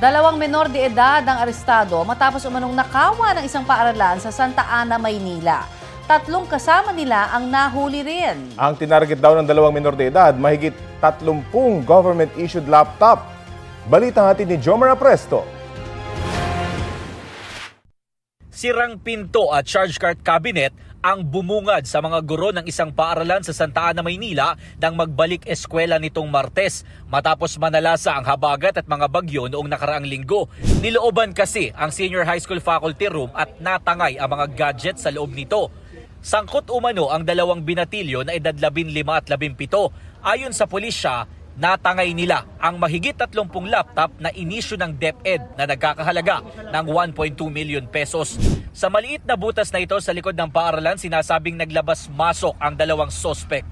Dalawang menor de edad ang arestado matapos umanong nakawa ng isang paaralan sa Santa Ana, Maynila. 3 kasama nila ang nahuli rin. Ang tinarget daw ng dalawang menor de edad, mahigit 30 government-issued laptop. Balitang hatid ni Jomar Apresto. Sirang pinto at charge card cabinet ang bumungad sa mga guro ng isang paaralan sa Santa Ana, Maynila nang magbalik eskwela nitong Martes matapos manalasa ang habagat at mga bagyo noong nakaraang linggo. Nilooban kasi ang senior high school faculty room at natangay ang mga gadget sa loob nito. Sangkot umano ang dalawang binatilyo na edad 15 at 17. Ayon sa pulisya, natangay nila ang mahigit 30 laptop na inisyu ng DepEd na nagkakahalaga ng 1.2 million pesos. Sa maliit na butas na ito sa likod ng paaralan, sinasabing naglabas-masok ang dalawang sospek.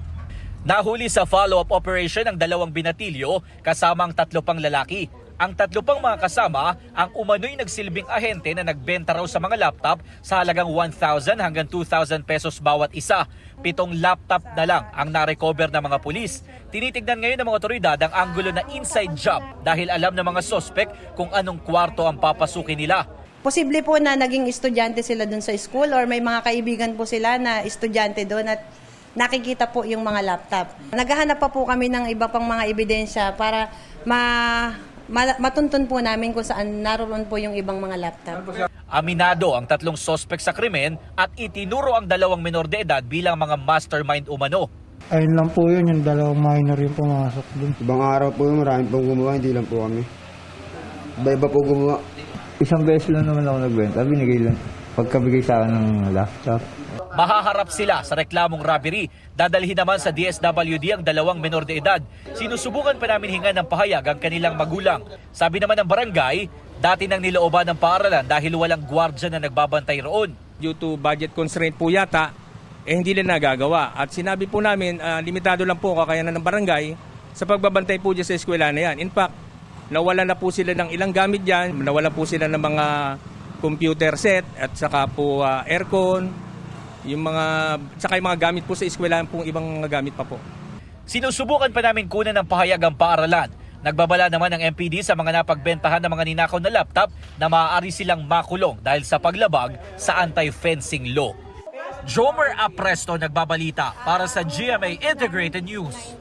Nahuli sa follow-up operation ang dalawang binatilyo kasama ang 3 pang lalaki. Ang 3 pang mga kasama ang umano'y nagsilbing ahente na nagbenta raw sa mga laptop sa halagang 1,000 hanggang 2,000 pesos bawat isa. 7 laptop na lang ang narecover ng mga pulis. Tinitignan ngayon ng mga otoridad ang anggulo na inside job dahil alam ng mga sospek kung anong kwarto ang papasukin nila. Posible po na naging estudyante sila doon sa school or may mga kaibigan po sila na estudyante doon at nakikita po yung mga laptop. Naghahanap pa po kami ng iba pang mga ebidensya para matuntun po namin kung saan naroon po yung ibang mga laptop. Aminado ang 3 sospek sa krimen at itinuro ang 2 menor de edad bilang mga mastermind umano. Ayun lang po yun, yung 2 minor yung pumasok dun. Ibang araw po yun, marami pong gumawa, hindi lang po kami. Iba po gumawa. Isang beses lang naman ako nagbenta, binigay lang. Pagkabigay sa akin ng laptop. Mahaharap sila sa reklamong robbery. Dadalhin naman sa DSWD ang 2 menor de edad. Sinusubukan pa namin hingan ng pahayag ang kanilang magulang. Sabi naman ng barangay, dati nang nilooban ng paaralan dahil walang gwardya na nagbabantay roon. Due to budget constraint po yata, hindi nila nagagawa. At sinabi po namin, limitado lang po kakayanan ng barangay sa pagbabantay po dyan sa eskwela na yan. In fact, nawala na po sila ng ilang gamit dyan, nawala po sila ng mga computer set at saka po aircon, saka yung mga gamit po sa eskwelahan pong ibang mga gamit pa po. Sinusubukan pa namin kunan ng pahayag ang paaralan. Nagbabala naman ng MPD sa mga napagbentahan ng mga ninakaw na laptop na maaari silang makulong dahil sa paglabag sa anti-fencing law. Jomar Apresto nagbabalita para sa GMA Integrated News.